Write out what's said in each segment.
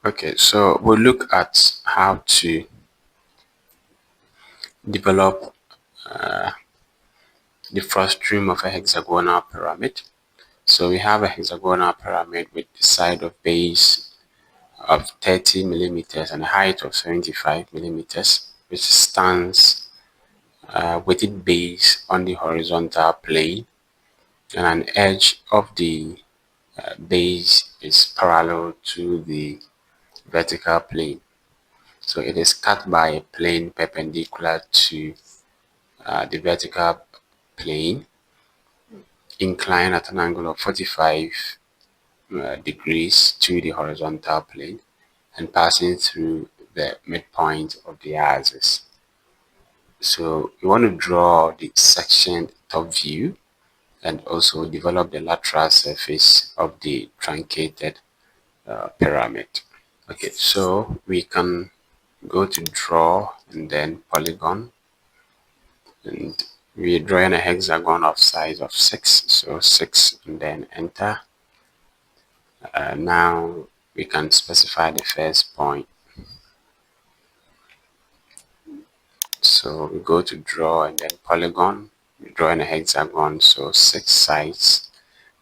Okay, so we'll look at how to develop the frustum of a hexagonal pyramid. So we have a hexagonal pyramid with the side of base of 30 millimeters and a height of 75 millimeters, which stands with its base on the horizontal plane, and an edge of the base is parallel to the vertical plane. So it is cut by a plane perpendicular to the vertical plane, inclined at an angle of 45 degrees to the horizontal plane, and passing through the midpoint of the axis. So we want to draw the section top view and also develop the lateral surface of the truncated pyramid. Okay, so we can go to draw and then polygon, and we're drawing a hexagon of size of 6, so 6 and then enter. Now we can specify the first point. So we go to draw and then polygon, we're drawing a hexagon, so 6 sides,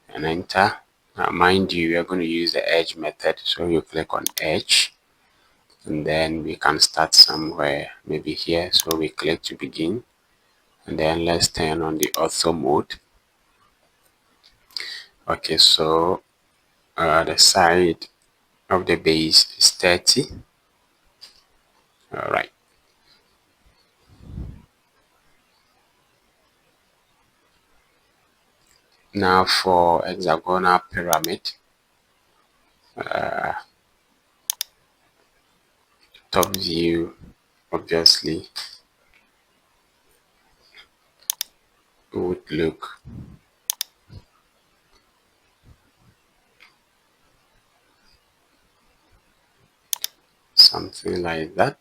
and enter. Now mind you, we are going to use the edge method, so you click on edge and then we can start somewhere, maybe here. So we click to begin, and then let's turn on the ortho mode. Okay, so the side of the base is 30. All right. Now for hexagonal pyramid, top view obviously would look something like that.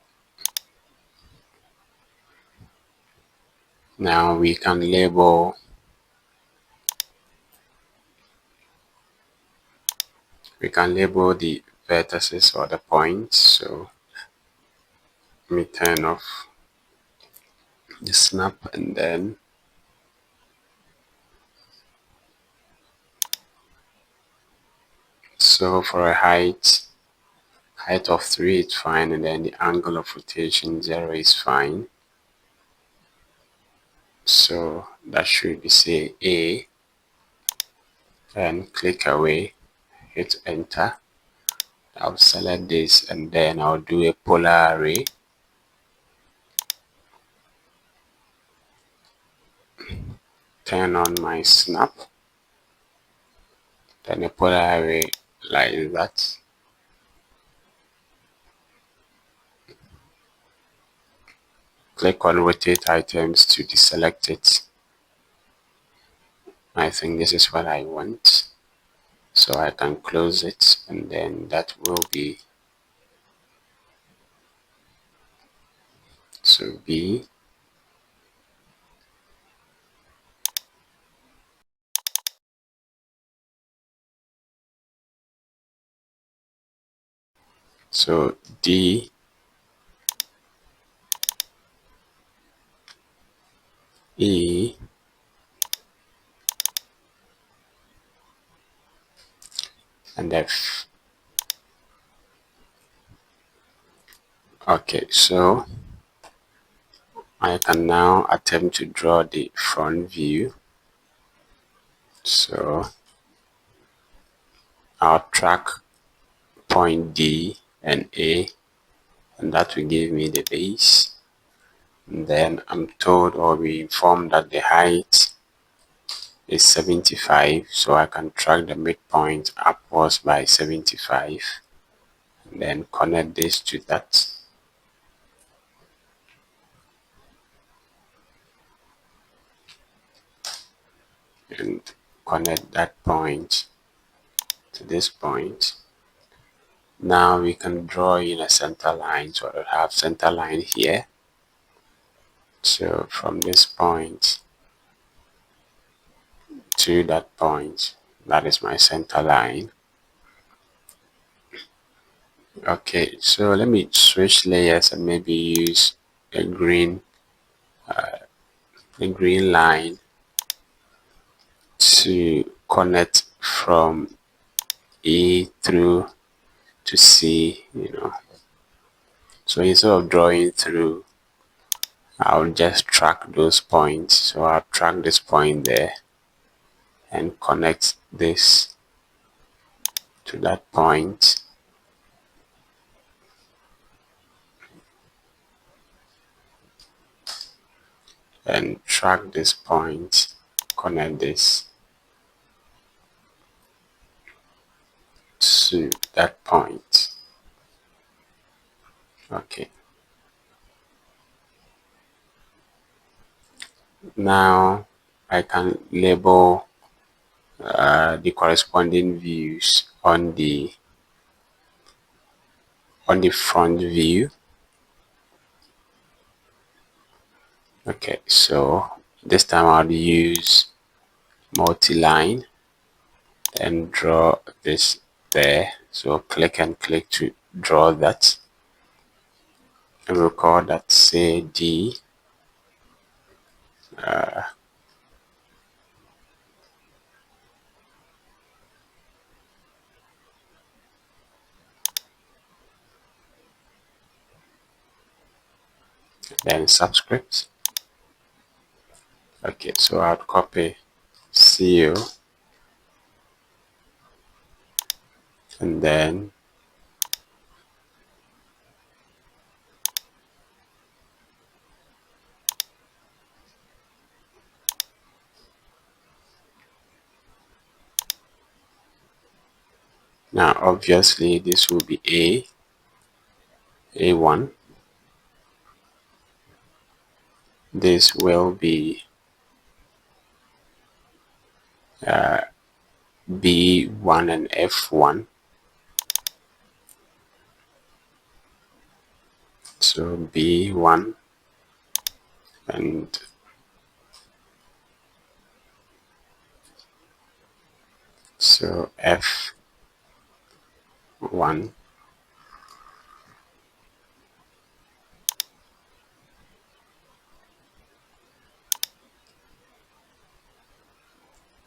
Now we can label the vertices or the points. So let me turn off the snap, and then so for a height of 3 is fine, and then the angle of rotation 0 is fine. So that should be, say, A, and click away, hit enter. I'll select this and then I'll do a polar array. Turn on my snap, then a polar array like that. Click on rotate items to deselect it. I think this is what I want, so I can close it, and then that will be, so B, so D, E, and F. Okay, so I can now attempt to draw the front view. So I'll track point D and A, and that will give me the base. And then I'm told, or we informed, that the height is 75, so I can track the midpoint upwards by 75, and then connect this to that. And connect that point to this point. Now we can draw in a center line, so I have center line here. So from this point to that point, that is my center line. Okay, so let me switch layers and maybe use a green line to connect from E through to C, So instead of drawing through, I'll just track those points. So I'll track this point there and connect this to that point, and track this point, connect this to that point. Okay, now I can label the corresponding views on the front view. Okay, so this time I'll use multi-line and draw this there. So click and click to draw that, and we'll call that, say, D. Then subscript. Okay, so I'll copy CO, and then now obviously this will be A1. This will be B1 and F1. So B1 and so F1.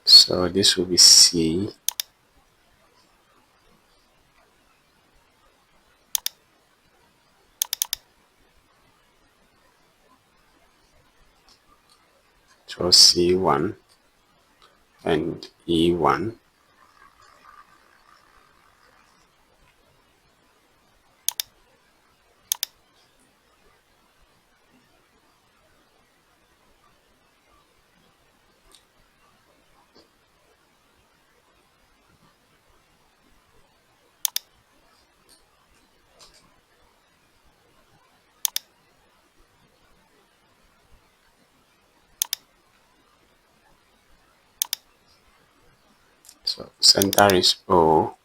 So this will be C. So C1 and E1. So center is O.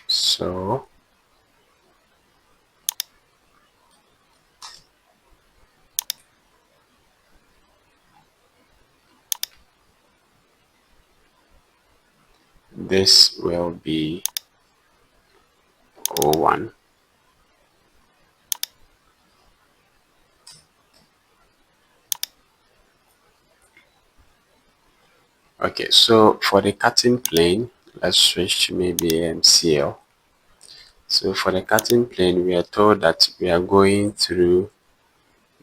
So this will be O1. Okay, so for the cutting plane, let's switch to maybe MCL. So for the cutting plane, we are told that we are going through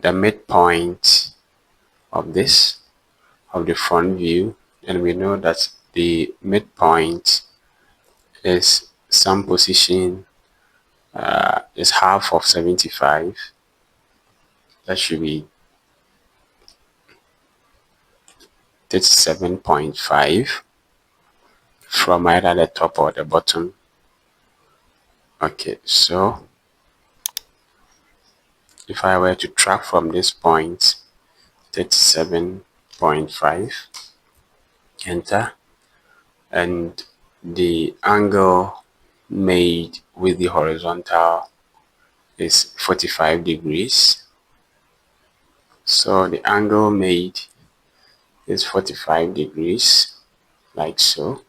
the midpoint of the front view, and we know that the midpoint is some position is half of 75. That should be 37.5 from either the top or the bottom. Okay, so if I were to track from this point, 37.5, enter, and the angle made with the horizontal is 45 degrees. So the angle made is 45 degrees, like so.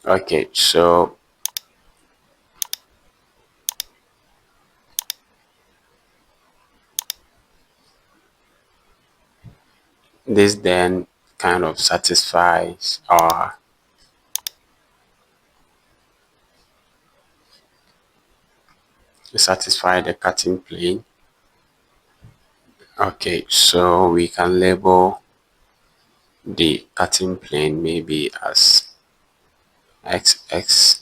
Okay, so this then kind of satisfies our the cutting plane. Okay, so we can label the cutting plane maybe as XX.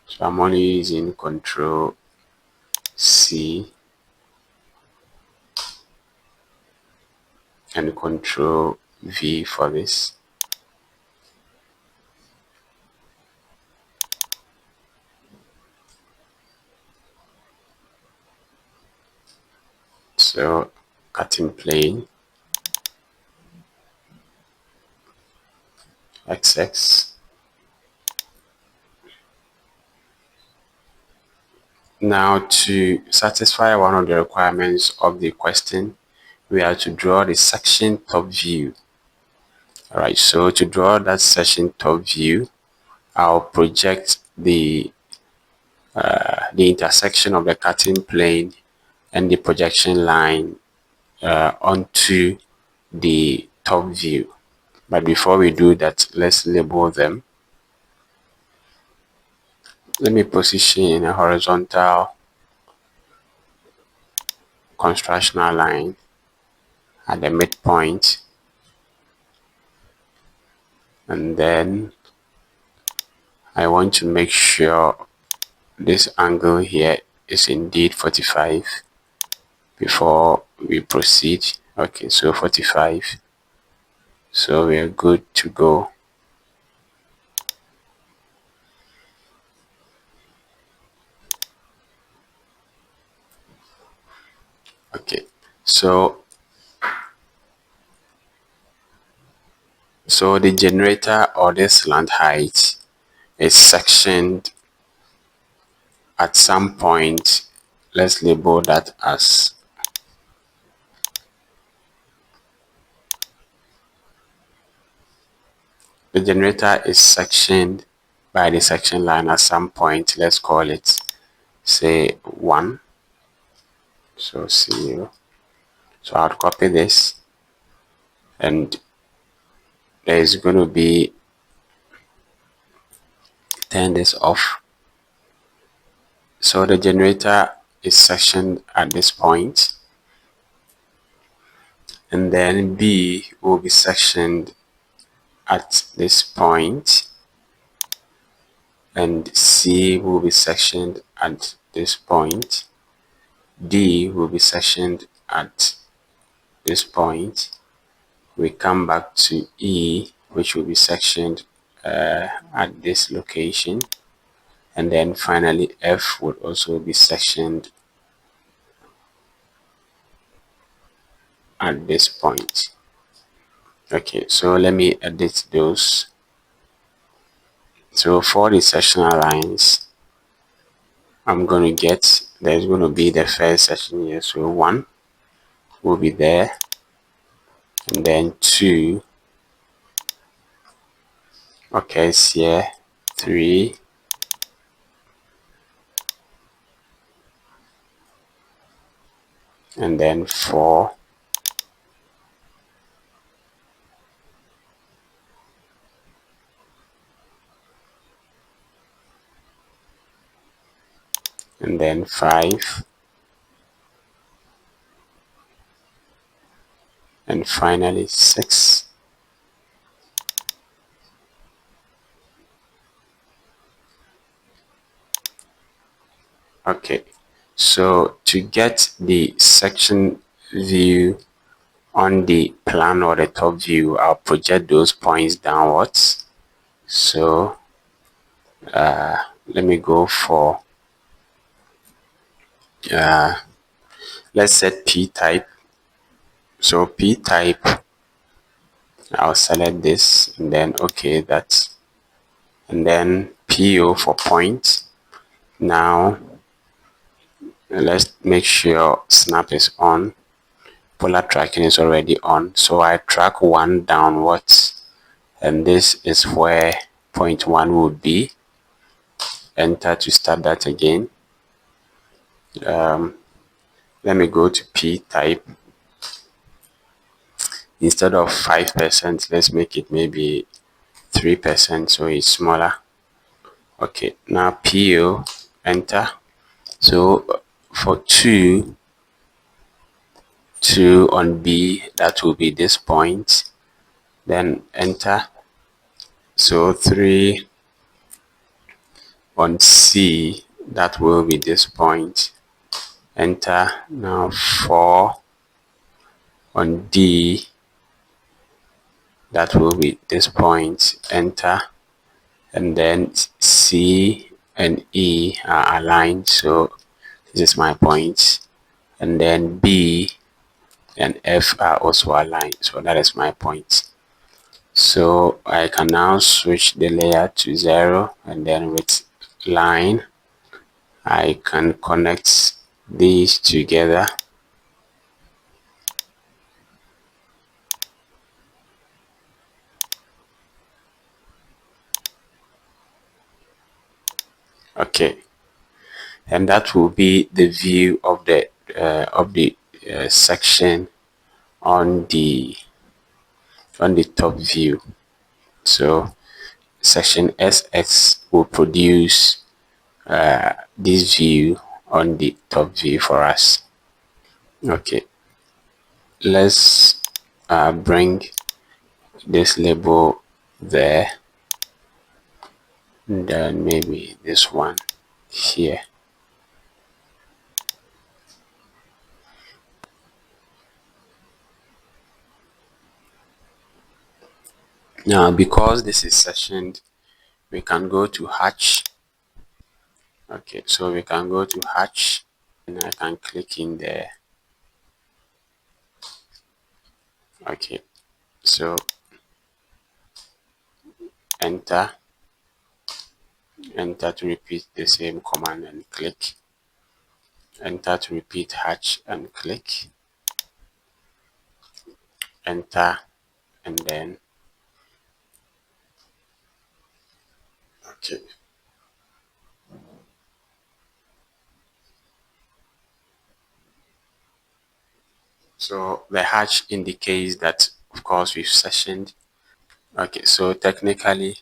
So I'm only using Control C and Control V for this. So cutting plane XX. Now, to satisfy one of the requirements of the question, we have to draw the section top view. Alright, so to draw that section top view, I'll project the intersection of the cutting plane and the projection line onto the top view. But before we do that, let's label them. Let me position a horizontal constructional line at the midpoint, and then I want to make sure this angle here is indeed 45 before we proceed. Okay, so 45, so we are good to go. Okay, so the generator or the slant height is sectioned at some point. Let's label that as the generator is sectioned by the section line at some point. Let's call it, say, 1. So 0. So I'll copy this, and there is going to be, turn this off. So the generator is sectioned at this point, and then B will be sectioned at this point, and C will be sectioned at this point, D will be sectioned at this point. We come back to E, which will be sectioned at this location, and then finally F would also be sectioned at this point. Okay, so let me edit those. So for the sectional lines, I'm going to get, there's going to be the first section here, so 1 will be there, and then 2 occurs here, 3, and then 4, and then 5, and finally 6. Okay, so to get the section view on the plan or the top view, I'll project those points downwards. So let me go for let's set P type. So P type I'll select this and then okay that, and then PO for point. Now let's make sure snap is on. Polar tracking is already on, so I track one downwards, and this is where point one would be. Enter to start that again. Let me go to P type. Instead of 5%, let's make it maybe 3%, so it's smaller. Okay, now PO, enter. So for 2 on B, that will be this point, then enter. So 3 on C, that will be this point, enter. Now 4 on D, that will be this point, enter. And then C and E are aligned, so this is my point. And then B and F are also aligned, so that is my point. So I can now switch the layer to 0, and then with line I can connect these together. Okay, and that will be the view of the section on the top view. So section SX will produce this view on the top view for us. Okay, let's bring this label there, and then maybe this one here. Now because this is sectioned, we can go to hatch. Okay, so we can go to hatch, and I can click in there. Okay, so enter to repeat the same command, and click. Enter to repeat hatch, and click. Enter, and then okay. So the hatch indicates that of course we've sectioned. Okay, so technically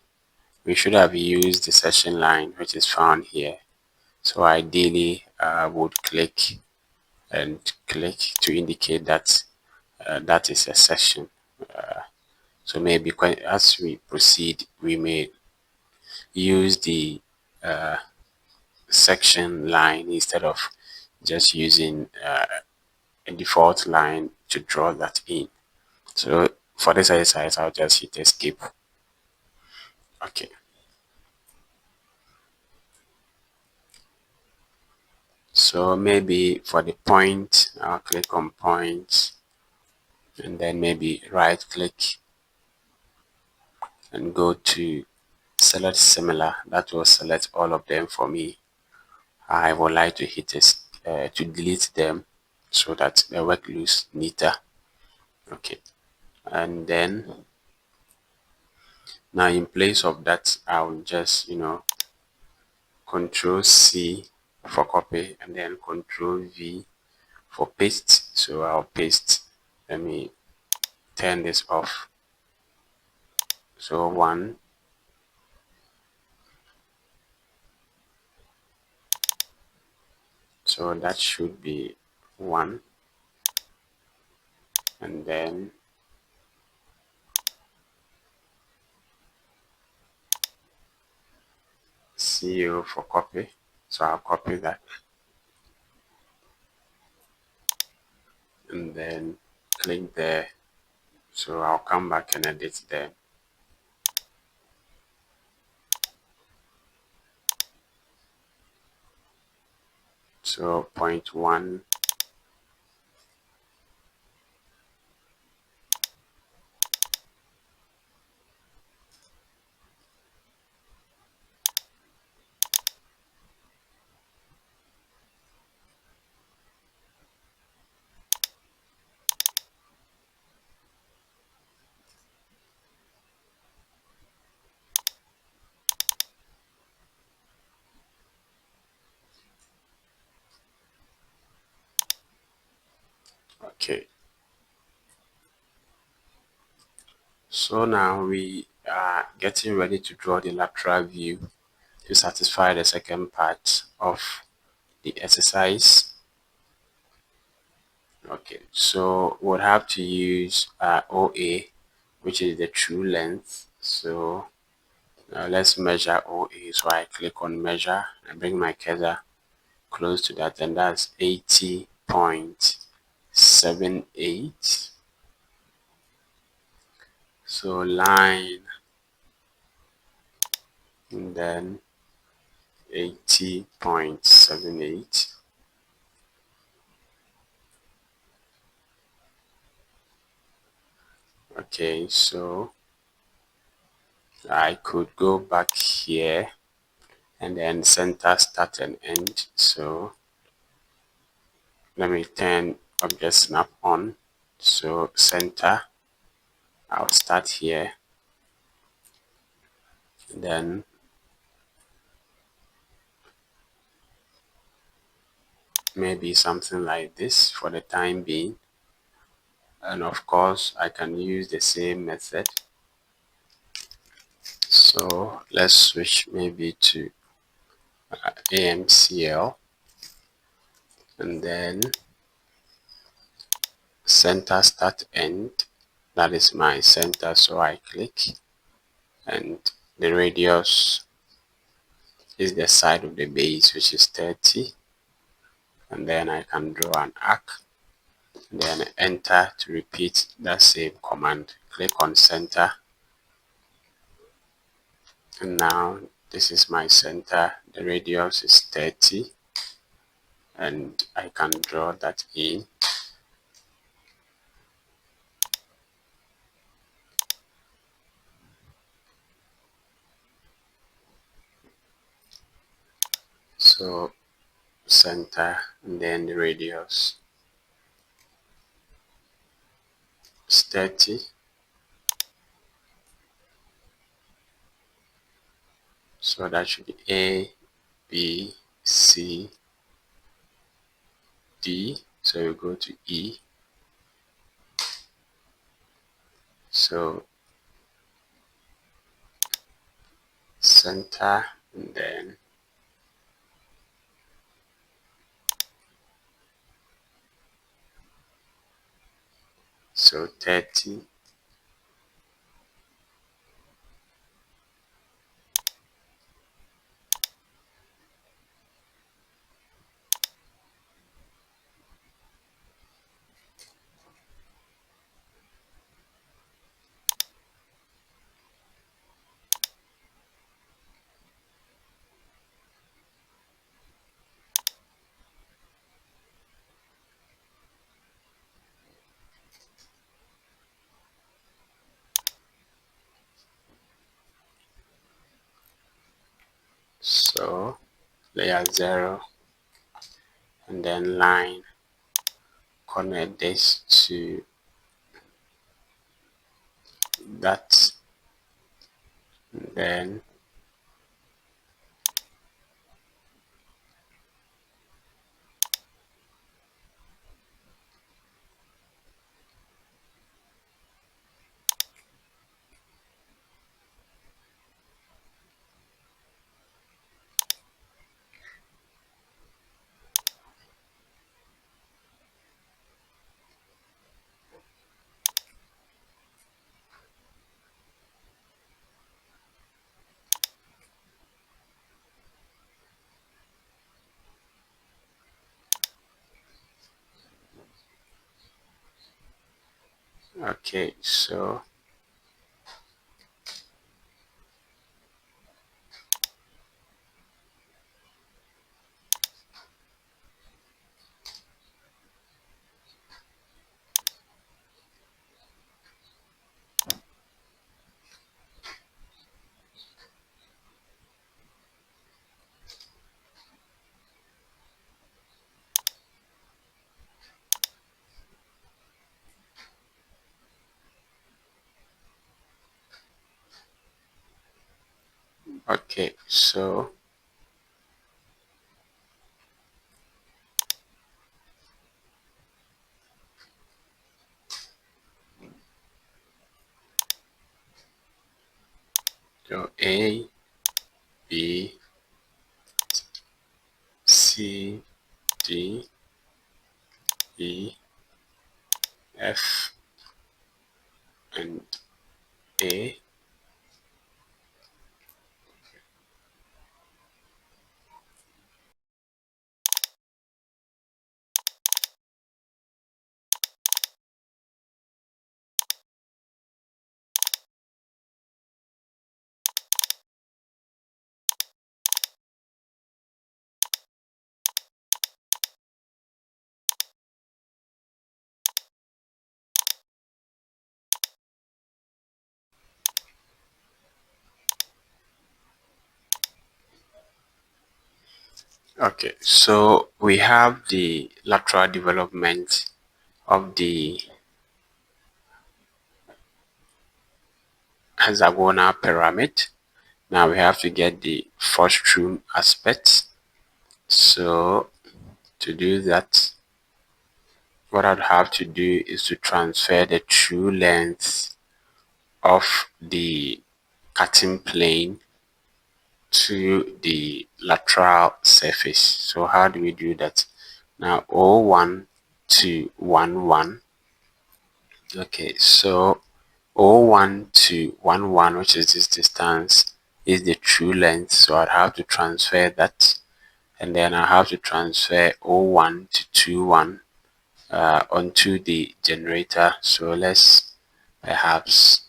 we should have used the section line which is found here. So ideally would click and click to indicate that that is a section. So maybe as we proceed, we may use the section line instead of just using a default line to draw that in. So for this exercise, I'll just hit escape. Okay. So maybe for the point, I'll click on point, and then maybe right click and go to select similar. That will select all of them for me. I would like to hit this to delete them so that the work looks neater. Okay, and then now in place of that, I will just Control C for copy, and then Control V for paste. So I'll paste. Let me turn this off. So 1, so that should be 1, and then CO for copy. So I'll copy that, and then click there. So I'll come back and edit there. So point 1, Okay, so now we are getting ready to draw the lateral view to satisfy the second part of the exercise. Okay, so we'll have to use OA, which is the true length. So let's measure OA. So I click on measure and bring my cursor close to that, and that's 80.78. So line, and then 80.78. Okay, so I could go back here and then center, start, and end. So let me turn object snap on. So center, I'll start here, and then maybe something like this for the time being. And of course, I can use the same method. So let's switch maybe to AMCL, and then center, start, end. That is my center, so I click, and the radius is the side of the base, which is 30, and then I can draw an arc, and then enter to repeat that same command. Click on center, and now this is my center. The radius is 30, and I can draw that in. So center, and then the radius is 30. So that should be A, B, C, D. So you go to E. So center, and then so 30. So layer 0, and then line, connect this to that, and then okay, so okay, so So A, B, C, D, E, F, and A. Okay, so we have the lateral development of the hexagonal pyramid. Now we have to get the frustum aspect. So to do that, what I'd have to do is to transfer the true length of the cutting plane to the lateral surface. So how do we do that? Now O1 to 11. Okay, so O1 to 11, which is this distance, is the true length. So I'd have to transfer that, and then I have to transfer O1 to 21 onto the generator. So let's perhaps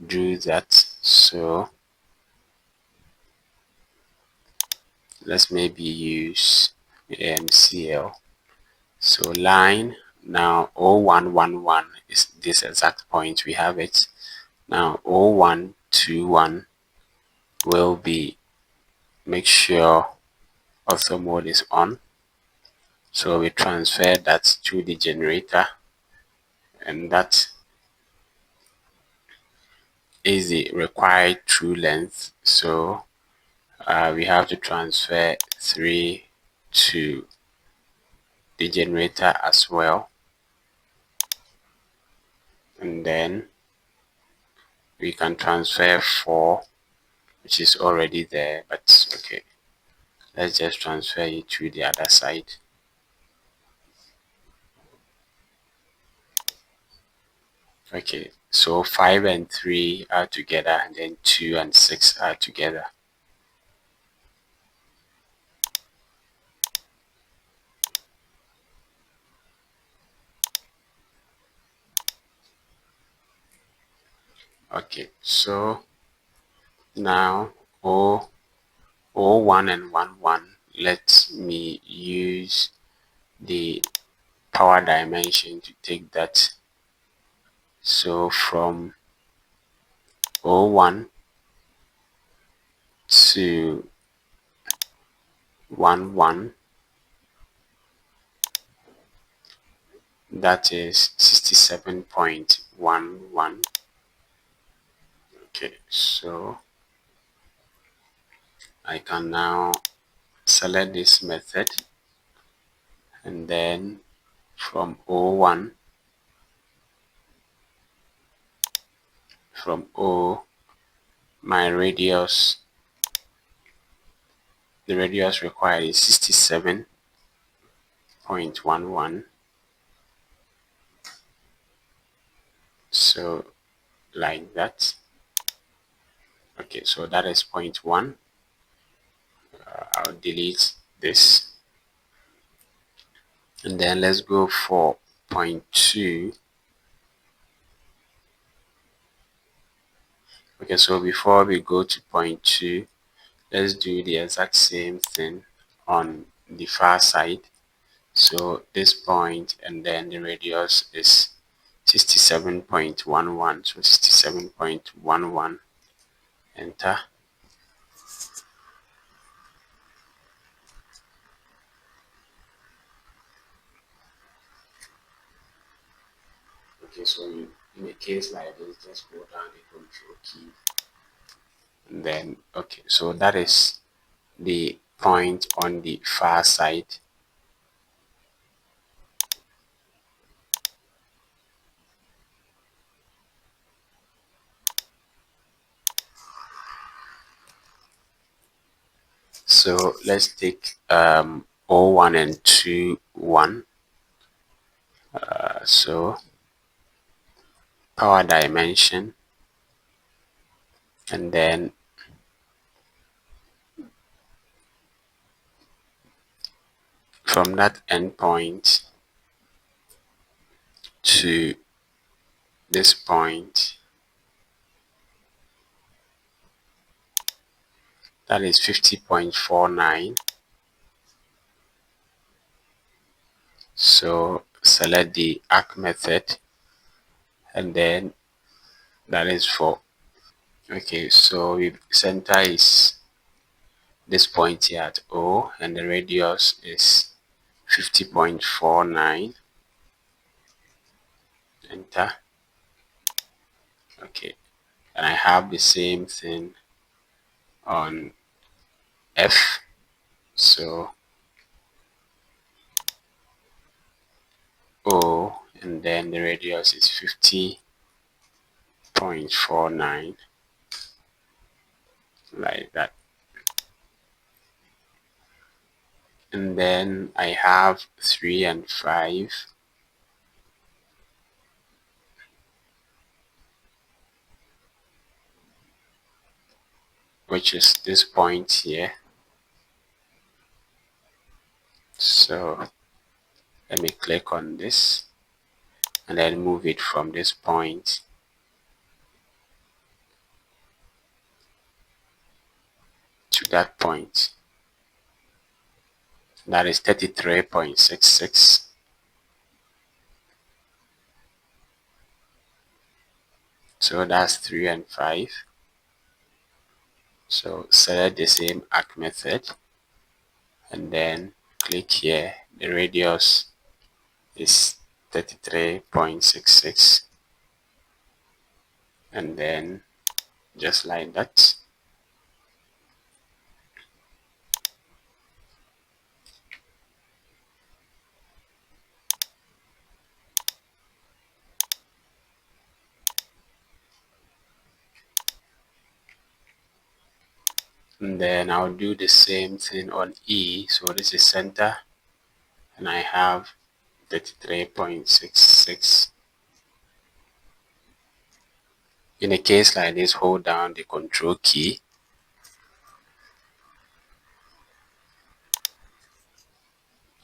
do that. So let's maybe use MCL. So line, now 0111 is this exact point, we have it. Now 0121 will be, make sure auto mode is on. So we transfer that to the generator, and that is the required true length. So we have to transfer 3 to the generator as well, and then we can transfer 4, which is already there, but okay, let's just transfer it to the other side. Okay, so 5 and 3 are together, and then 2 and 6 are together. Okay, so now O1 and 11, let me use the power dimension to take that. So from O1 to 11, that is 67.11. Okay, so I can now select this method, and then from O1, from O, my radius, the radius required is 67.11. So like that. Okay, so that is point 1. I'll delete this, and then let's go for point 2. Okay, so before we go to point 2, let's do the exact same thing on the far side. So this point, and then the radius is 67.11. So 67.11, enter. Okay, so in a case like this, just hold down the control key, and then okay, so that is the point on the far side. So let's take O1 and 2 1. So power dimension, and then from that endpoint to this point, that is 50.49. So select the arc method, and then that is for, okay, so we center is this point here at O, and the radius is 50.49. Enter. Okay, and I have the same thing on F. So O, and then the radius is 50.49, like that. And then I have 3 and 5, which is this point here. So let me click on this and then move it from this point to that point. That is 33.66. So that's 3 and 5. So select the same arc method and then click here. The radius is 33.66, and then just like that. And then I'll do the same thing on E. So this is center, and I have 33.66. In a case like this, hold down the control key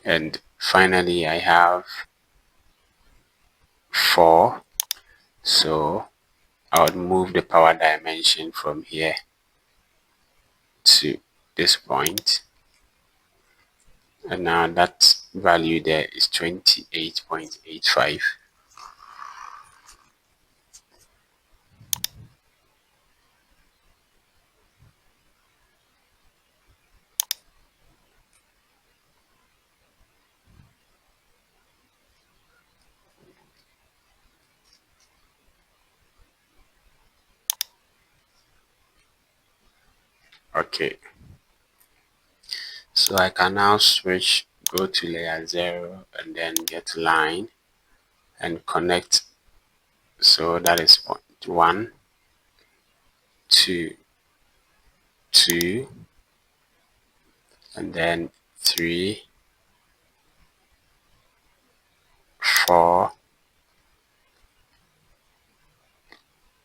and finally I have 4. So I would move the power dimension from here to this point, and now that value there is 28.85. Okay, so I can now switch, go to layer 0 and then get line and connect. So that is point 1, 2, 2, and then 3, 4,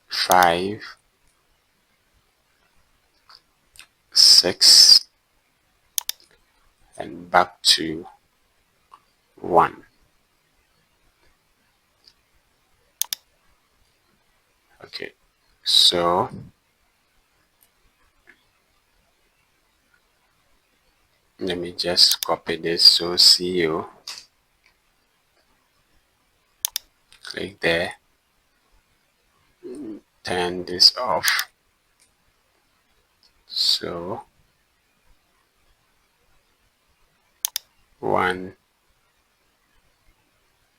5, 6, and back to 1. Okay, so let me just copy this. So CO, click there, turn this off. So 1,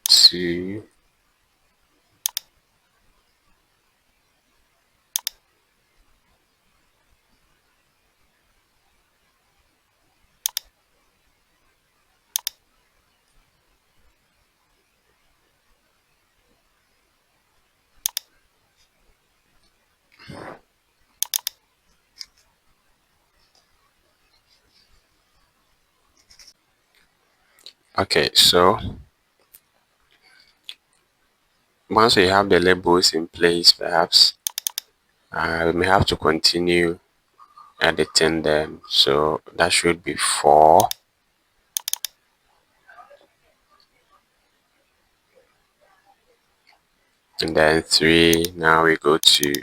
2, Okay, so once we have the labels in place, perhaps we may have to continue editing them. So that should be 4. And then 3. Now we go to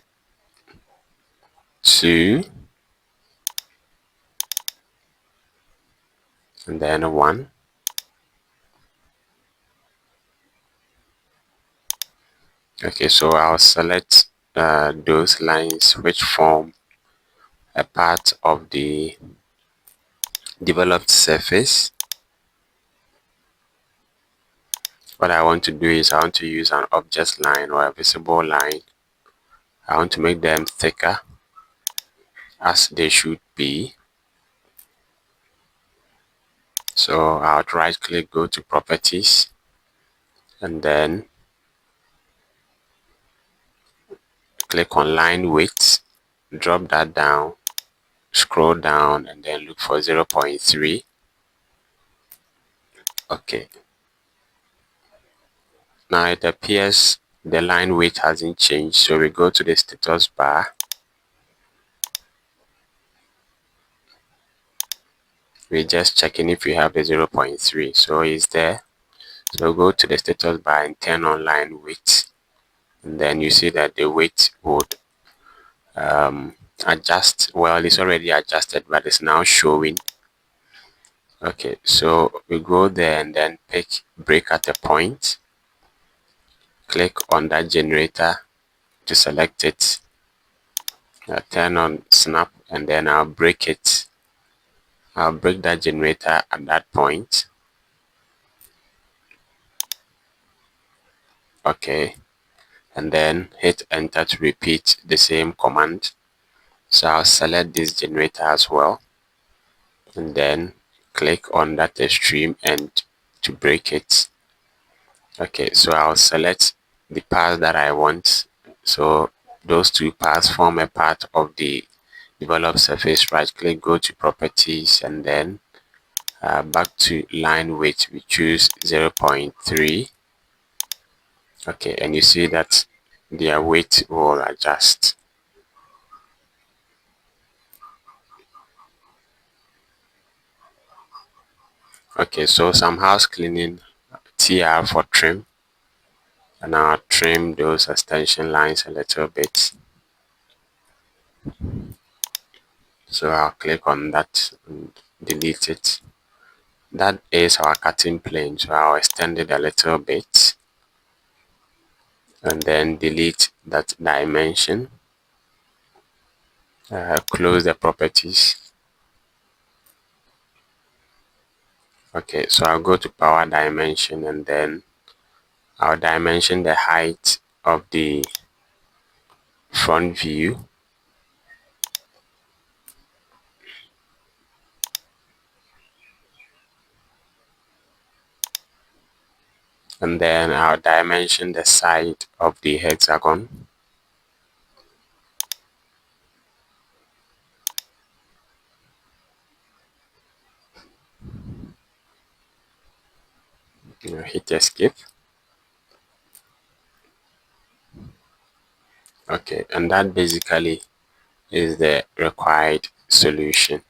2. And then 1. Okay, so I'll select those lines which form a part of the developed surface. What I want to do is I want to use an object line or a visible line. I want to make them thicker as they should be. So I'll right click, go to properties, and then click on line width, drop that down, scroll down, and then look for 0.3. Okay, now it appears the line width hasn't changed, so we go to the status bar. We're just checking if we have the 0.3, so it's there. So go to the status bar and turn on line width, and then you see that the width would adjust. Well, it's already adjusted, but it's now showing. Okay, so we go there and then pick break at a point, click on that generator to select it, turn on snap, and then I'll break it. I'll break that generator at that point. Okay, and then hit enter to repeat the same command. So I'll select this generator as well, and then click on that extreme end to break it. Okay, so I'll select the path that I want. So those two paths form a part of the developed surface. Right click, go to properties, and then back to line width, we choose 0.3. Okay, and you see that their weight will adjust. Okay, so some house cleaning, TR for trim, and I'll trim those extension lines a little bit. So I'll click on that and delete it. That is our cutting plane, so I'll extend it a little bit and then delete that dimension. Close the properties. Okay, so I'll go to power dimension, and then I'll dimension the height of the front view. And then I'll dimension the side of the hexagon. Hit escape. Okay, and that basically is the required solution.